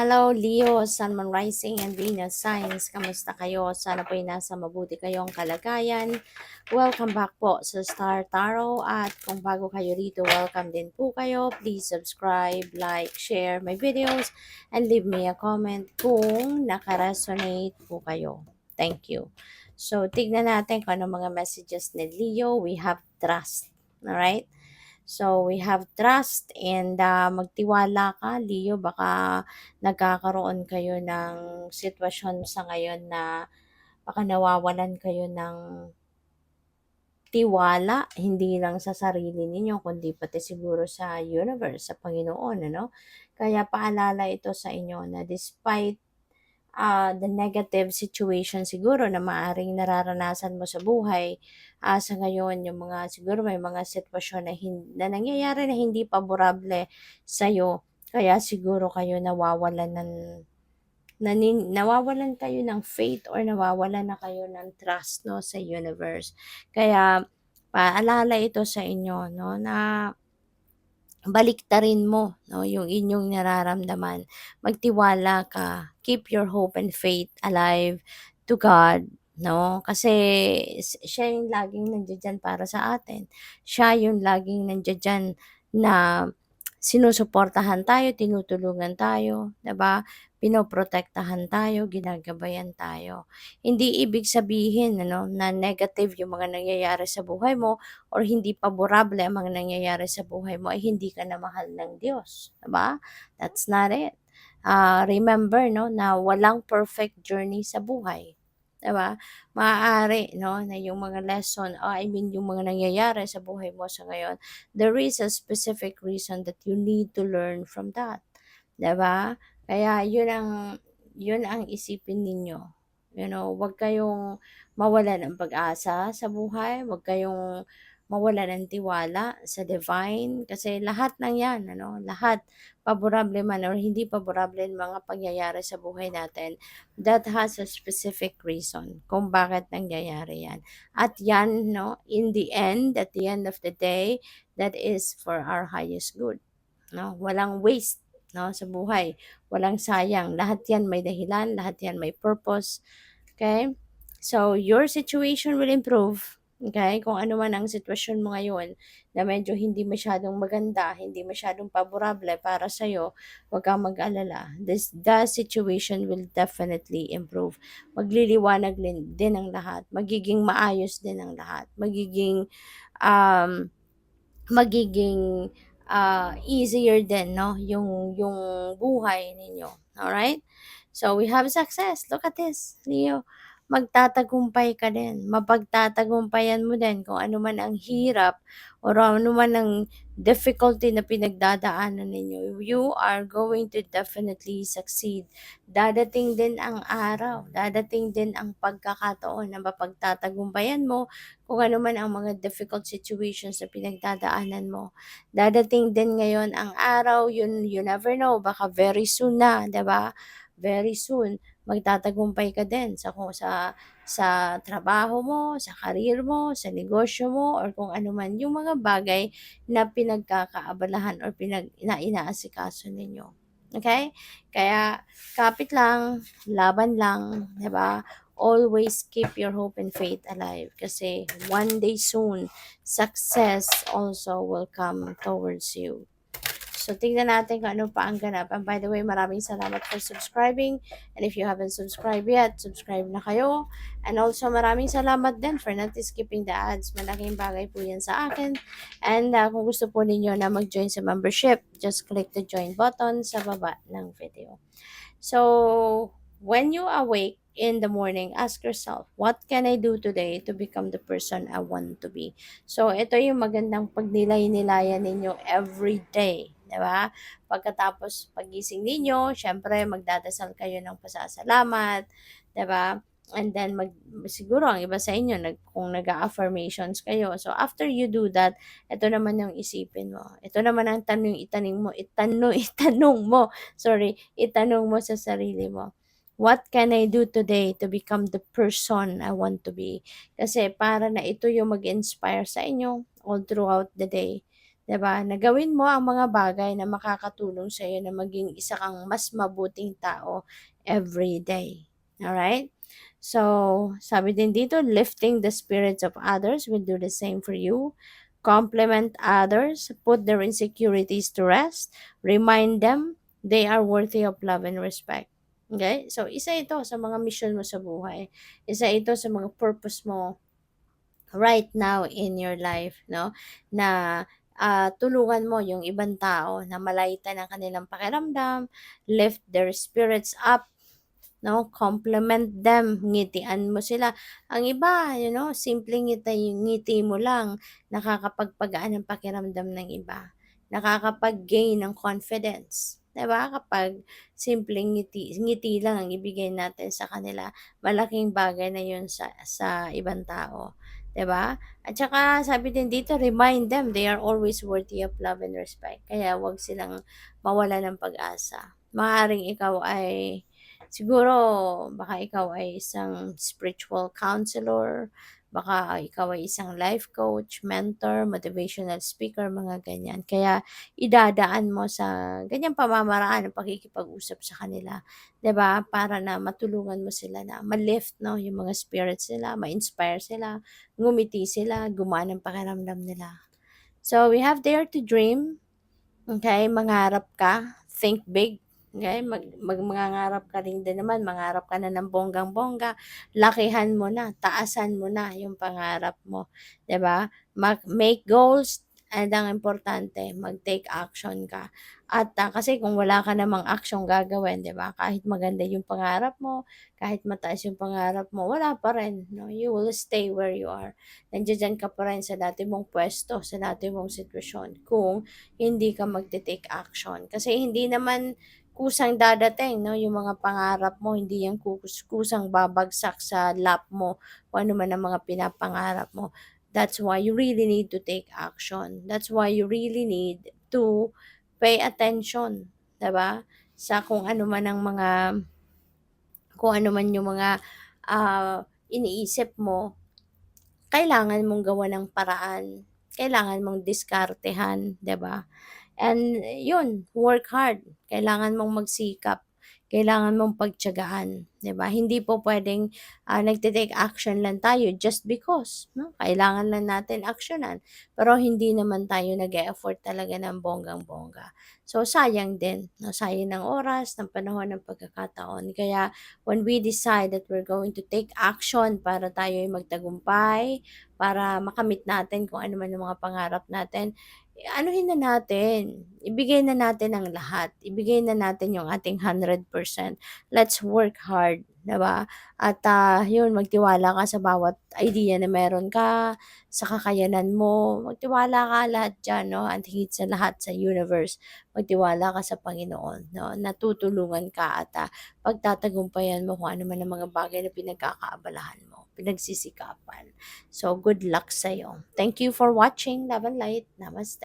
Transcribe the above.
Hello, Leo, Sun, Moon Rising, and Venus Signs. Kamusta kayo? Sana po'y nasa mabuti kayong kalagayan. Welcome back po sa Star Tarot. At kung bago kayo rito, welcome din po kayo. Please subscribe, like, share my videos, and leave me a comment kung nakaresonate po kayo. Thank you. So, tignan natin kung ano mga messages ni Leo. We have trust. Alright? So, we have trust and magtiwala ka, Leo. Baka nagkakaroon kayo ng sitwasyon sa ngayon na baka nawawalan kayo ng tiwala, hindi lang sa sarili ninyo, kundi pati siguro sa universe, sa Panginoon, ano? Kaya paalala ito sa inyo na despite the negative situation siguro na maaring nararanasan mo sa buhay, sa ngayon, yung mga, siguro may mga sitwasyon na nangyayari na hindi paborable sa'yo, kaya siguro kayo nawawalan kayo ng faith or nawawalan na kayo ng trust, no, sa universe. Kaya paalala ito sa inyo, no, na baliktarin mo, no, yung inyong nararamdaman. Magtiwala ka. Keep your hope and faith alive to God, no? Kasi siya yung laging nandiyan para sa atin. Siya yung laging nandiyan na sinusuportahan tayo, tinutulungan tayo, 'di ba? Pinoprotektahan tayo, ginagabayan tayo. Hindi ibig sabihin ano, na negative yung mga nangyayari sa buhay mo or hindi paborable ang mga nangyayari sa buhay mo ay hindi ka na mahal ng Diyos, 'di ba? That's not it. Remember, no, na walang perfect journey sa buhay. 'Di ba? Maaari, no, na yung mga lesson, yung mga nangyayari sa buhay mo sa ngayon, there is a specific reason that you need to learn from that. 'Di ba? Kaya yun ang isipin ninyo. Huwag kayong mawalan ng pag-asa sa buhay, huwag kayong mawalan ng tiwala sa divine kasi lahat ng 'yan, lahat paborable man or hindi paborable ang mga pangyayari sa buhay natin, that has a specific reason kung bakit nangyayari 'yan. At 'yan, no, at the end of the day, that is for our highest good, no? Walang waste, no, sa buhay. Walang sayang. Lahat 'yan may dahilan, lahat 'yan may purpose. Okay? So, your situation will improve. Okay? Kung ano man ang sitwasyon mo ngayon na medyo hindi masyadong maganda, hindi masyadong paborable para sa'yo, huwag kang mag-alala. The situation will definitely improve. Magliliwanag din ang lahat. Magiging maayos din ang lahat. Um, magiging easier din, no, yung buhay ninyo. Alright? So, we have success. Look at this, Leo. Magtatagumpay ka din. Mapagtatagumpayan mo din kung ano man ang hirap or ano man ang difficulty na pinagdadaanan ninyo. You are going to definitely succeed. Dadating din ang araw. Dadating din ang pagkakataon na mapagtatagumpayan mo kung ano man ang mga difficult situations na pinagdadaanan mo. Dadating din ngayon ang araw, you never know, baka very soon na, 'di ba? Very soon, magtatagumpay ka din sa trabaho mo, sa career mo, sa negosyo mo, or kung ano man yung mga bagay na pinagkakaabalahan or na inaasikaso ninyo. Okay? Kaya kapit lang, laban lang, 'di ba? Always keep your hope and faith alive kasi one day soon, success also will come towards you. So, tingnan natin kung ano pa ang ganap. And by the way, maraming salamat for subscribing. And if you haven't subscribed yet, subscribe na kayo. And also, maraming salamat din for not skipping the ads. Malaking bagay po yan sa akin. And kung gusto po ninyo na mag-join sa membership, just click the join button sa baba ng video. So, when you awake in the morning, ask yourself, what can I do today to become the person I want to be? So, ito yung magandang pagnilay-nilayan ninyo every day. Diba? Pagkatapos pagising ninyo, syempre magdadasal kayo ng pasasalamat. Diba? And then, siguro ang iba sa inyo, kung nag-affirmations kayo. So, after you do that, ito naman yung isipin mo. Ito naman ang itanong mo, itanong mo sa sarili mo. What can I do today to become the person I want to be? Kasi para na ito yung mag-inspire sa inyo all throughout the day. 'di ba, na gawin mo ang mga bagay na makakatulong sa'yo na maging isa kang mas mabuting tao every day, alright? So, sabi din dito, lifting the spirits of others will do the same for you. Compliment others, put their insecurities to rest, remind them they are worthy of love and respect. Okay? So, isa ito sa mga mission mo sa buhay. Isa ito sa mga purpose mo right now in your life, no? Na tulungan mo yung ibang tao na malaitan ang kanilang pakiramdam, lift their spirits up, no? Compliment them, ngitian mo sila. Ang iba, simpleng ngiti mo lang, nakakapagpagaan ng pakiramdam ng iba. Nakakapag-gain ng confidence. 'Di ba? Kapag simpleng ngiti, ngiti lang ang ibigay natin sa kanila, malaking bagay na 'yun sa ibang tao. 'Di ba? At saka sabi din dito, remind them they are always worthy of love and respect. Kaya 'wag silang mawala ng pag-asa. Maaaring ikaw ay siguro baka ikaw ay isang spiritual counselor, baka ikaw ay isang life coach, mentor, motivational speaker, mga ganyan. Kaya idadaan mo sa ganyang pamamaraan ng pakikipag-usap sa kanila, 'di ba? Para na matulungan mo sila na ma-lift, no, yung mga spirits nila, ma-inspire sila, ngumiti sila, gumaan ang pakiramdam nila. So we have Dare to Dream. Okay, mangarap ka, think big, okay, mangangarap ka rin din naman, mangarap ka na ng bonggang-bongga, lakihan mo na, taasan mo na yung pangarap mo, 'di ba? Make goals, and ang importante, mag-take action ka. At kasi kung wala ka namang action gagawin, 'di ba? Kahit maganda yung pangarap mo, kahit mataas yung pangarap mo, wala pa rin, no? You will stay where you are. Nandiyan ka pa rin sa dati mong pwesto, sa dati mong sitwasyon. Kung hindi ka magte-take action. Kasi hindi naman kusang dadating, no, yung mga pangarap mo, hindi yan kusang babagsak sa lap mo kung ano man ang mga pinapangarap mo. That's why you really need to take action. That's why you really need to pay attention, 'di ba? Sa kung ano man yung mga iniisip mo, kailangan mong gawan ng paraan, kailangan mong diskartehan, 'di ba? And yun, work hard. Kailangan mong magsikap. Kailangan mong pagtiyagaan, 'di ba? Hindi po puwedeng, nagte-take action lang tayo just because, 'no? Kailangan lang natin aksiyunan, pero hindi naman tayo nag-e-effort talaga ng bonggang-bongga. So, sayang din, 'no? Sayang ng oras, ng panahon, ng pagkakataon. Kaya when we decide that we're going to take action para tayo ay magtagumpay, para makamit natin kung ano man ang mga pangarap natin, anuhin na natin, ibigay na natin ang lahat, ibigay na natin yung ating 100%. Let's work hard, 'di ba? At, yun, magtiwala ka sa bawat idea na meron ka, sa kakayanan mo, magtiwala ka lahat diyan, 'no, at higit sa lahat sa universe, magtiwala ka sa Panginoon, 'no, na tutulungan ka at, pagtatagumpayan mo kung ano man ang mga bagay na pinagkakaabalahan mo, pinagsisikapan. So, good luck sa'yo. Thank you for watching. Love and light. Namaste.